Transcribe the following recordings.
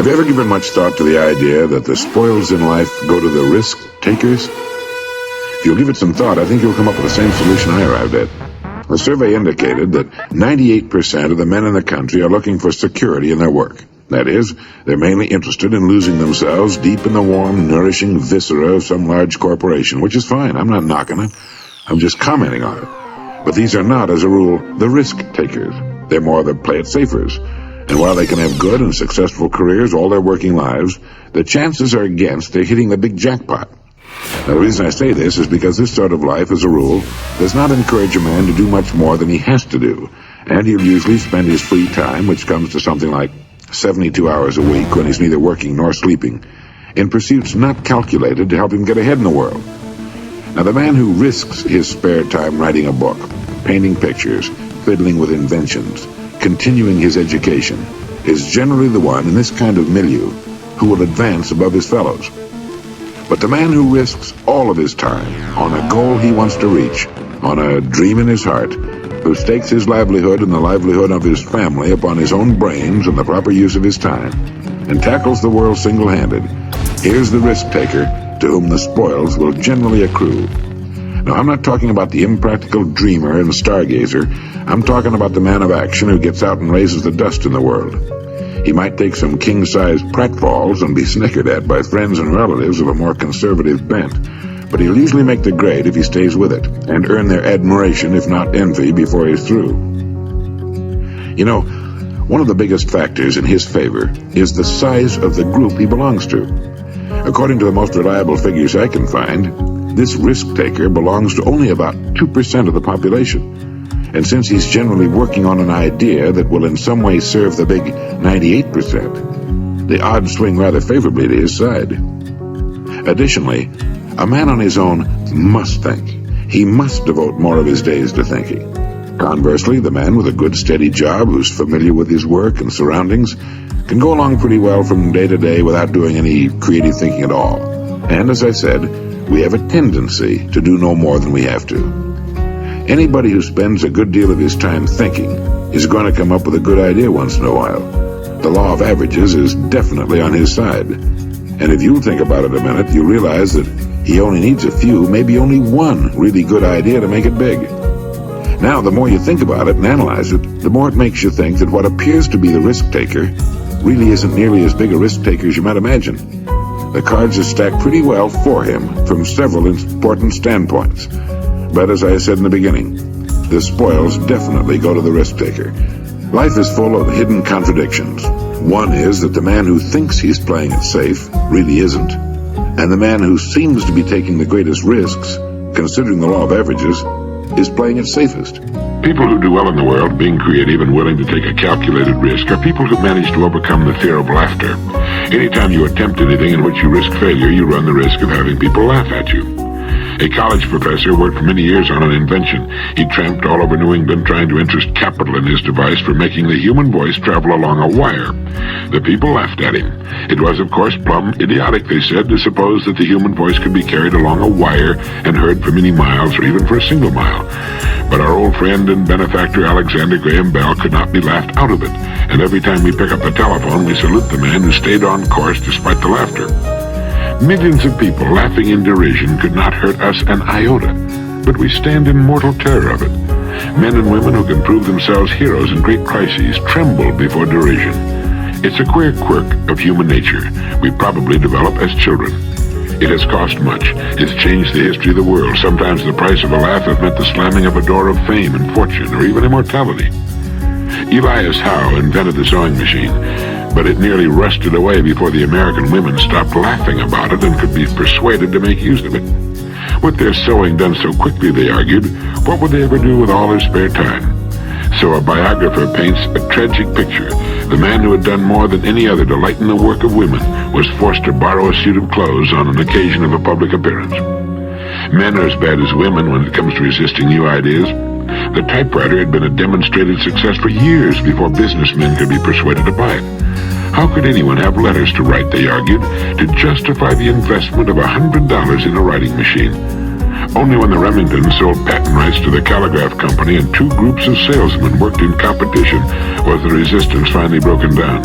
Have you ever given much thought to the idea that the spoils in life go to the risk takers? If you'll give it some thought, I think you'll come up with the same solution I arrived at. The survey indicated that 98% of the men in the country are looking for security in their work. That is, they're mainly interested in losing themselves deep in the warm, nourishing viscera of some large corporation, which is fine. I'm not knocking it. I'm just commenting on it. But these are not, as a rule, the risk takers. They're more the play-it-safers. And while they can have good and successful careers all their working lives, the chances are against their hitting the big jackpot. Now, the reason I say this is because this sort of life, as a rule, does not encourage a man to do much more than he has to do. And he'll usually spend his free time, which comes to something like 72 hours a week when he's neither working nor sleeping, in pursuits not calculated to help him get ahead in the world. Now, the man who risks his spare time writing a book, painting pictures, fiddling with inventions, continuing his education, is generally the one in this kind of milieu who will advance above his fellows. But the man who risks all of his time on a goal he wants to reach, on a dream in his heart, who stakes his livelihood and the livelihood of his family upon his own brains and the proper use of his time, and tackles the world single-handed, here's the risk-taker to whom the spoils will generally accrue. Now, I'm not talking about the impractical dreamer and stargazer. I'm talking about the man of action who gets out and raises the dust in the world. He might take some king-size pratfalls and be snickered at by friends and relatives of a more conservative bent, but he'll usually make the grade if he stays with it, and earn their admiration, if not envy, before he's through. You know, one of the biggest factors in his favor is the size of the group he belongs to. According to the most reliable figures I can find, this risk-taker belongs to only about 2% of the population. And since he's generally working on an idea that will in some way serve the big 98%, the odds swing rather favorably to his side. Additionally, a man on his own must think. He must devote more of his days to thinking. Conversely, the man with a good steady job who's familiar with his work and surroundings can go along pretty well from day to day without doing any creative thinking at all. And as I said, we have a tendency to do no more than we have to. Anybody who spends a good deal of his time thinking is going to come up with a good idea once in a while. The law of averages is definitely on his side. And if you think about it a minute, you realize that he only needs a few, maybe only one really good idea to make it big. Now, the more you think about it and analyze it, the more it makes you think that what appears to be the risk-taker really isn't nearly as big a risk-taker as you might imagine. The cards are stacked pretty well for him from several important standpoints. But as I said in the beginning, the spoils definitely go to the risk-taker. Life is full of hidden contradictions. One is that the man who thinks he's playing it safe really isn't. And the man who seems to be taking the greatest risks, considering the law of averages, is playing it safest. People who do well in the world, being creative and willing to take a calculated risk, are people who manage to overcome the fear of laughter. Anytime you attempt anything in which you risk failure, you run the risk of having people laugh at you. A college professor worked for many years on an invention. He tramped all over New England trying to interest capital in his device for making the human voice travel along a wire. The people laughed at him. It was, of course, plumb idiotic, they said, to suppose that the human voice could be carried along a wire and heard for many miles or even for a single mile. But our old friend and benefactor Alexander Graham Bell could not be laughed out of it, and every time we pick up the telephone, we salute the man who stayed on course despite the laughter. Millions of people laughing in derision could not hurt us an iota, but we stand in mortal terror of it. Men and women who can prove themselves heroes in great crises tremble before derision. It's a queer quirk of human nature we probably develop as children. It has cost much. It's changed the history of the world. Sometimes the price of a laugh has meant the slamming of a door of fame and fortune, or even immortality. Elias Howe invented the sewing machine, but it nearly rusted away before the American women stopped laughing about it and could be persuaded to make use of it. With their sewing done so quickly, they argued, what would they ever do with all their spare time? So a biographer paints a tragic picture. The man who had done more than any other to lighten the work of women was forced to borrow a suit of clothes on an occasion of a public appearance. Men are as bad as women when it comes to resisting new ideas. The typewriter had been a demonstrated success for years before businessmen could be persuaded to buy it. How could anyone have letters to write, they argued, to justify the investment of $100 in a writing machine? Only when the Remingtons sold patent rights to the Telegraph Company and two groups of salesmen worked in competition was the resistance finally broken down.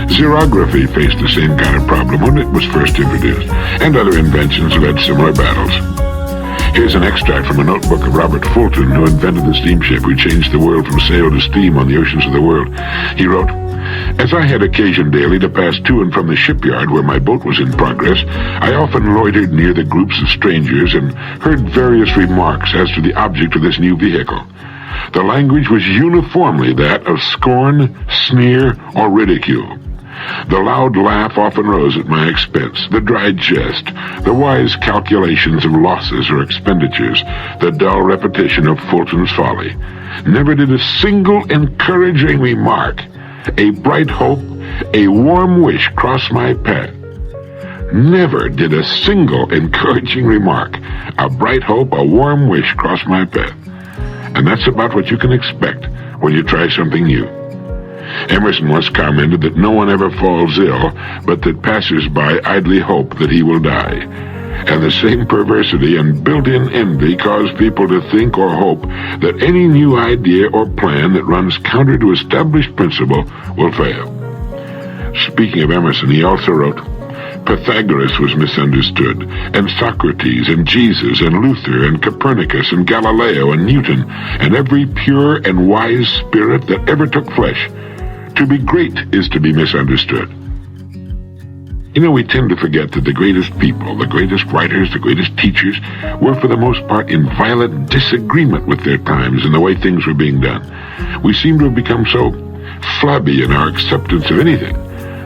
Xerography faced the same kind of problem when it was first introduced, and other inventions have had similar battles. Here's an extract from a notebook of Robert Fulton, who invented the steamship, who changed the world from sail to steam on the oceans of the world. He wrote, "As I had occasion daily to pass to and from the shipyard where my boat was in progress, I often loitered near the groups of strangers and heard various remarks as to the object of this new vehicle. The language was uniformly that of scorn, sneer, or ridicule. The loud laugh often rose at my expense, the dry jest, the wise calculations of losses or expenditures, the dull repetition of Fulton's folly. Never did a single encouraging remark, a bright hope, a warm wish cross my path. Never did a single encouraging remark, a bright hope, a warm wish cross my path." And that's about what you can expect when you try something new. Emerson once commented that no one ever falls ill, but that passers-by idly hope that he will die. And the same perversity and built-in envy cause people to think or hope that any new idea or plan that runs counter to established principle will fail. Speaking of Emerson, he also wrote, "Pythagoras was misunderstood, and Socrates, and Jesus, and Luther, and Copernicus, and Galileo, and Newton, and every pure and wise spirit that ever took flesh. To be great is to be misunderstood." You know, we tend to forget that the greatest people, the greatest writers, the greatest teachers were for the most part in violent disagreement with their times and the way things were being done. We seem to have become so flabby in our acceptance of anything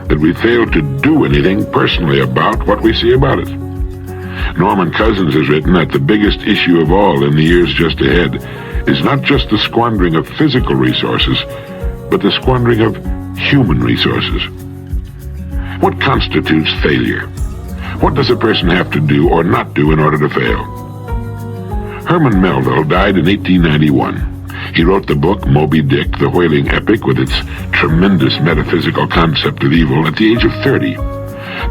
that we fail to do anything personally about what we see about it. Norman Cousins has written that the biggest issue of all in the years just ahead is not just the squandering of physical resources, but the squandering of human resources. What constitutes failure? What does a person have to do or not do in order to fail? Herman Melville died in 1891. He wrote the book Moby Dick, the whaling epic with its tremendous metaphysical concept of evil, at the age of 30.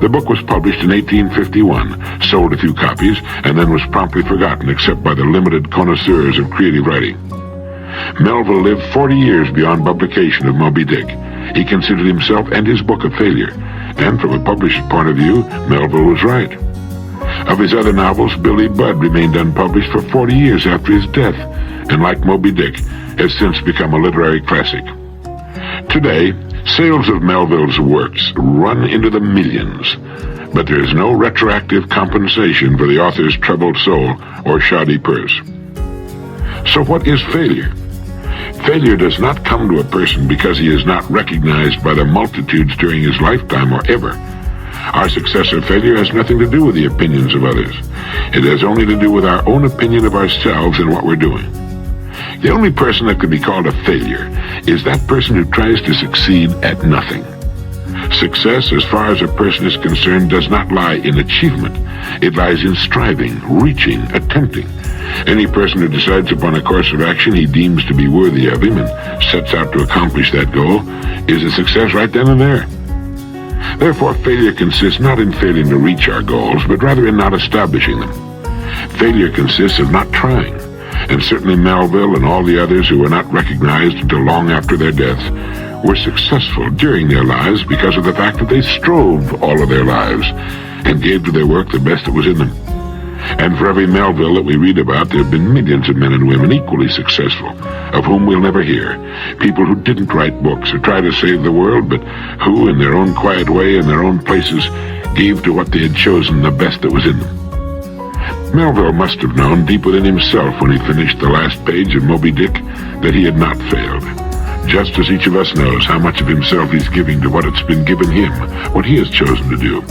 The book was published in 1851, sold a few copies, and then was promptly forgotten except by the limited connoisseurs of creative writing. Melville lived 40 years beyond publication of Moby Dick. He considered himself and his book a failure, and from a publisher's point of view, Melville was right. Of his other novels, Billy Budd remained unpublished for 40 years after his death, and like Moby Dick, has since become a literary classic. Today, sales of Melville's works run into the millions, but there is no retroactive compensation for the author's troubled soul or shoddy purse. So what is failure? Failure does not come to a person because he is not recognized by the multitudes during his lifetime or ever. Our success or failure has nothing to do with the opinions of others. It has only to do with our own opinion of ourselves and what we're doing. The only person that could be called a failure is that person who tries to succeed at nothing. Success, as far as a person is concerned, does not lie in achievement. It lies in striving, reaching, attempting. Any person who decides upon a course of action he deems to be worthy of him and sets out to accomplish that goal is a success right then and there. Therefore, failure consists not in failing to reach our goals, but rather in not establishing them. Failure consists of not trying, and certainly Melville and all the others who were not recognized until long after their deaths were successful during their lives because of the fact that they strove all of their lives and gave to their work the best that was in them. And for every Melville that we read about, there have been millions of men and women equally successful, of whom we'll never hear. People who didn't write books or try to save the world, but who, in their own quiet way, in their own places, gave to what they had chosen the best that was in them. Melville must have known deep within himself when he finished the last page of Moby Dick that he had not failed. Just as each of us knows how much of himself he's giving to what it's been given him, what he has chosen to do.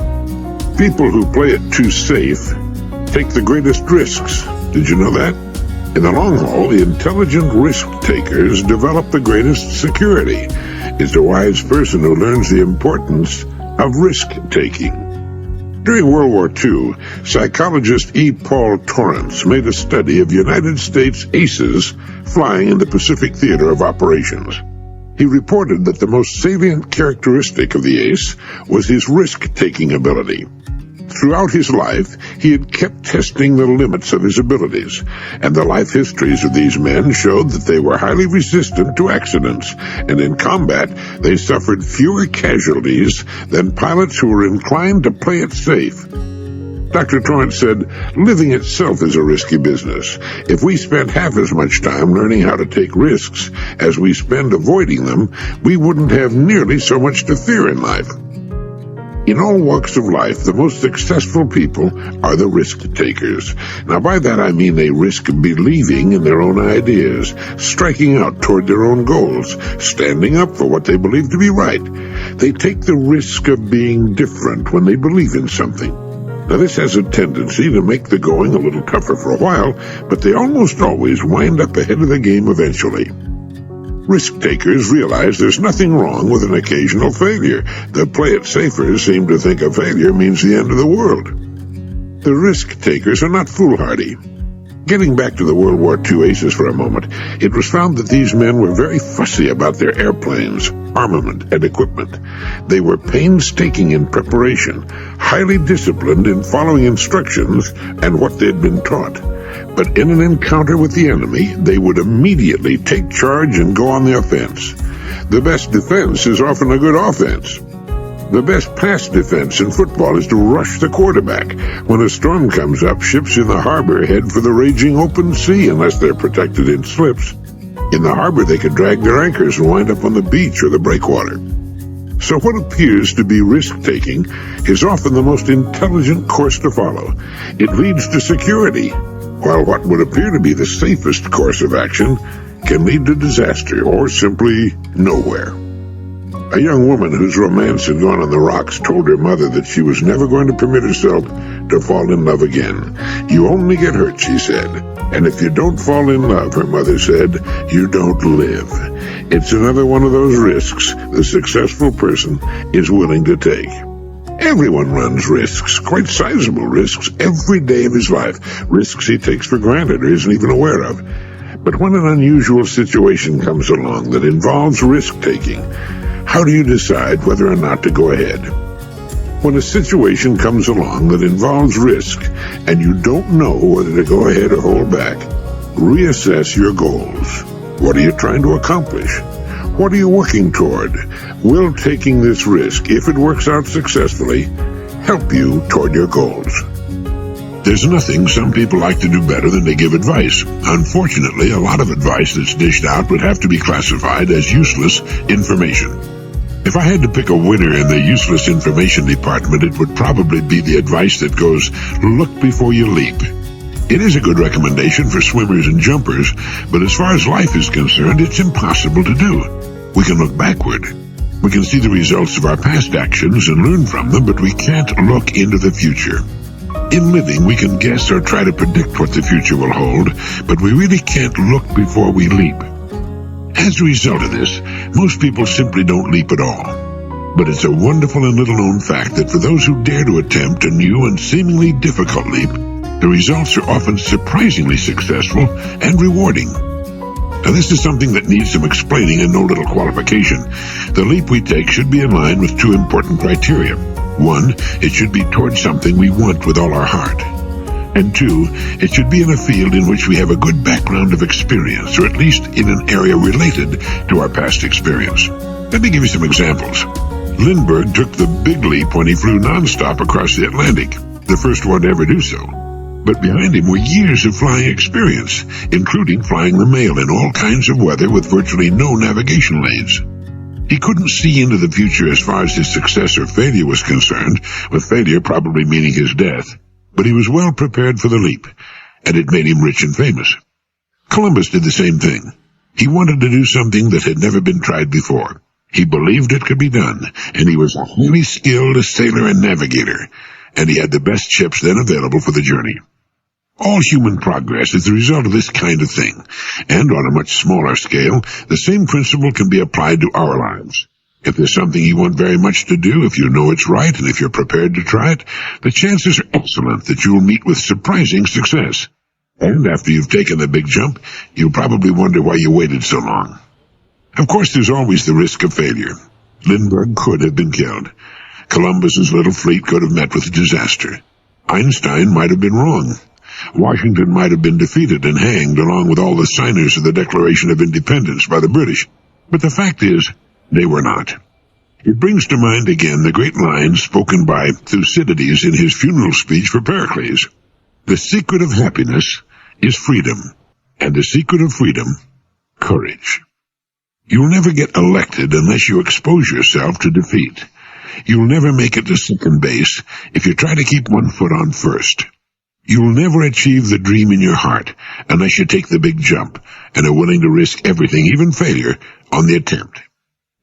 People who play it too safe take the greatest risks. Did you know that? In the long haul, the intelligent risk takers develop the greatest security. It's a wise person who learns the importance of risk-taking. During World War II, psychologist E. Paul Torrance made a study of United States aces flying in the Pacific Theater of Operations. He reported that the most salient characteristic of the ace was his risk-taking ability. Throughout his life, he had kept testing the limits of his abilities, and the life histories of these men showed that they were highly resistant to accidents, and in combat, they suffered fewer casualties than pilots who were inclined to play it safe. Dr. Torrance said, "Living itself is a risky business. If we spent half as much time learning how to take risks as we spend avoiding them, we wouldn't have nearly so much to fear in life." In all walks of life, the most successful people are the risk takers. Now, by that I mean they risk believing in their own ideas, striking out toward their own goals, standing up for what they believe to be right. They take the risk of being different when they believe in something. Now, this has a tendency to make the going a little tougher for a while, but they almost always wind up ahead of the game eventually. Risk-takers realize there's nothing wrong with an occasional failure. The play-it-safers seem to think a failure means the end of the world. The risk-takers are not foolhardy. Getting back to the World War II aces for a moment, it was found that these men were very fussy about their airplanes, armament, and equipment. They were painstaking in preparation, highly disciplined in following instructions and what they'd been taught. But in an encounter with the enemy, they would immediately take charge and go on the offense. The best defense is often a good offense. The best pass defense in football is to rush the quarterback. When a storm comes up, ships in the harbor head for the raging open sea unless they're protected in slips. In the harbor, they could drag their anchors and wind up on the beach or the breakwater. So what appears to be risk-taking is often the most intelligent course to follow. It leads to security, while what would appear to be the safest course of action can lead to disaster or simply nowhere. A young woman whose romance had gone on the rocks told her mother that she was never going to permit herself to fall in love again. "You only get hurt," she said. "And if you don't fall in love," her mother said, "you don't live." It's another one of those risks the successful person is willing to take. Everyone runs risks, quite sizable risks, every day of his life, risks he takes for granted or isn't even aware of. But when an unusual situation comes along that involves risk-taking, how do you decide whether or not to go ahead? When a situation comes along that involves risk and you don't know whether to go ahead or hold back, reassess your goals. What are you trying to accomplish? What are you working toward? Will taking this risk, if it works out successfully, help you toward your goals? There's nothing some people like to do better than to give advice. Unfortunately, a lot of advice that's dished out would have to be classified as useless information. If I had to pick a winner in the useless information department, it would probably be the advice that goes, look before you leap. It is a good recommendation for swimmers and jumpers, but as far as life is concerned, it's impossible to do. We can look backward. We can see the results of our past actions and learn from them, but we can't look into the future. In living, we can guess or try to predict what the future will hold, but we really can't look before we leap. As a result of this, most people simply don't leap at all. But it's a wonderful and little-known fact that for those who dare to attempt a new and seemingly difficult leap, the results are often surprisingly successful and rewarding. Now, this is something that needs some explaining and no little qualification. The leap we take should be in line with two important criteria. One, it should be towards something we want with all our heart. And two, it should be in a field in which we have a good background of experience, or at least in an area related to our past experience. Let me give you some examples. Lindbergh took the big leap when he flew nonstop across the Atlantic, the first one to ever do so. But behind him were years of flying experience, including flying the mail in all kinds of weather with virtually no navigational aids. He couldn't see into the future as far as his success or failure was concerned, with failure probably meaning his death, but he was well prepared for the leap, and it made him rich and famous. Columbus did the same thing. He wanted to do something that had never been tried before. He believed it could be done, and he was a highly skilled sailor and navigator, and he had the best ships then available for the journey. All human progress is the result of this kind of thing, and on a much smaller scale, the same principle can be applied to our lives. If there's something you want very much to do, if you know it's right, and if you're prepared to try it, the chances are excellent that you will meet with surprising success. And after you've taken the big jump, you'll probably wonder why you waited so long. Of course, there's always the risk of failure. Lindbergh could have been killed. Columbus's little fleet could have met with disaster. Einstein might have been wrong. Washington might have been defeated and hanged along with all the signers of the Declaration of Independence by the British. But the fact is, they were not. It brings to mind again the great lines spoken by Thucydides in his funeral speech for Pericles. The secret of happiness is freedom, and the secret of freedom, courage. You'll never get elected unless you expose yourself to defeat. You'll never make it to second base if you try to keep one foot on first. You'll never achieve the dream in your heart unless you take the big jump and are willing to risk everything, even failure, on the attempt.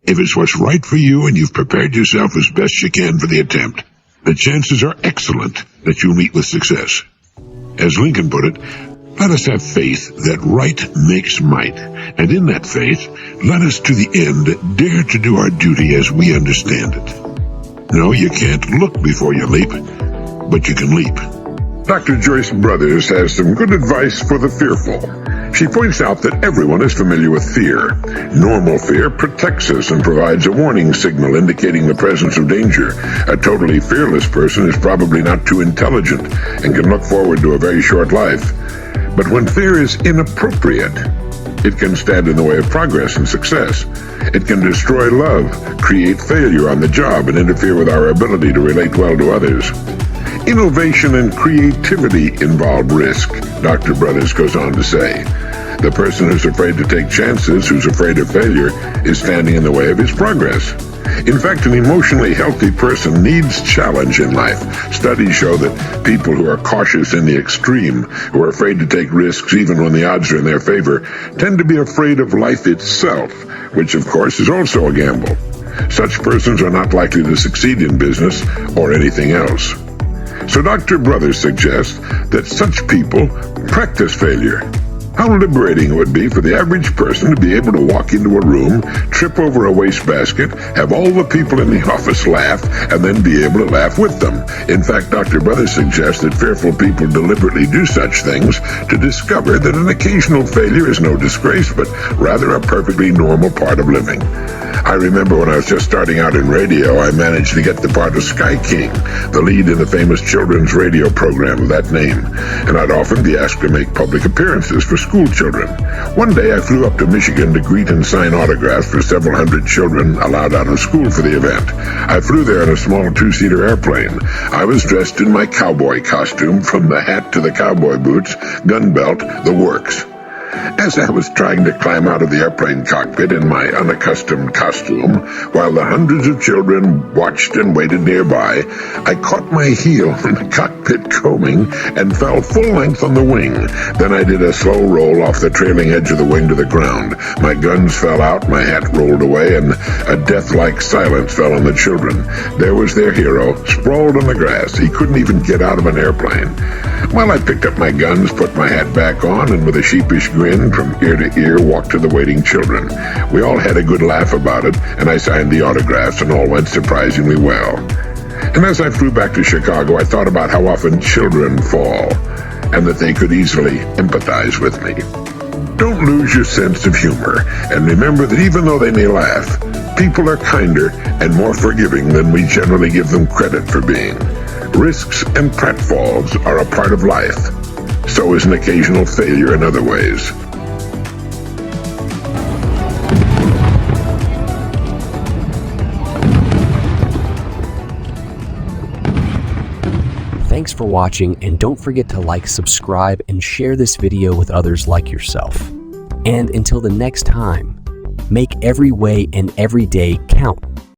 If it's what's right for you and you've prepared yourself as best you can for the attempt, the chances are excellent that you'll meet with success. As Lincoln put it, let us have faith that right makes might, and in that faith, let us to the end dare to do our duty as we understand it. No, you can't look before you leap, but you can leap. Dr. Joyce Brothers has some good advice for the fearful. She points out that everyone is familiar with fear. Normal fear protects us and provides a warning signal indicating the presence of danger. A totally fearless person is probably not too intelligent and can look forward to a very short life. But when fear is inappropriate, it can stand in the way of progress and success. It can destroy love, create failure on the job, and interfere with our ability to relate well to others. Innovation and creativity involve risk, Dr. Brothers goes on to say. The person who's afraid to take chances, who's afraid of failure, is standing in the way of his progress. In fact, an emotionally healthy person needs challenge in life. Studies show that people who are cautious in the extreme, who are afraid to take risks even when the odds are in their favor, tend to be afraid of life itself, which of course is also a gamble. Such persons are not likely to succeed in business or anything else. So Dr. Brothers suggests that such people practice failure. How liberating it would be for the average person to be able to walk into a room, trip over a wastebasket, have all the people in the office laugh, and then be able to laugh with them. In fact, Dr. Brothers suggests that fearful people deliberately do such things to discover that an occasional failure is no disgrace, but rather a perfectly normal part of living. I remember when I was just starting out in radio, I managed to get the part of Sky King, the lead in the famous children's radio program of that name, and I'd often be asked to make public appearances for school children. One day I flew up to Michigan to greet and sign autographs for several hundred children allowed out of school for the event. I flew there in a small two-seater airplane. I was dressed in my cowboy costume, from the hat to the cowboy boots, gun belt, the works. As I was trying to climb out of the airplane cockpit in my unaccustomed costume, while the hundreds of children watched and waited nearby, I caught my heel on the cockpit coaming and fell full length on the wing. Then I did a slow roll off the trailing edge of the wing to the ground. My guns fell out, my hat rolled away, and a death-like silence fell on the children. There was their hero, sprawled on the grass. He couldn't even get out of an airplane. Well, I picked up my guns, put my hat back on, and with a sheepish grin from ear to ear walked to the waiting children. We all had a good laugh about it, and I signed the autographs, and all went surprisingly well. And as I flew back to Chicago, I thought about how often children fall, and that they could easily empathize with me. Don't lose your sense of humor, and remember that even though they may laugh, people are kinder and more forgiving than we generally give them credit for being. Risks and pratfalls are a part of life. So is an occasional failure in other ways. Thanks for watching, and don't forget to like, subscribe, and share this video with others like yourself. And until the next time, make every way and every day count.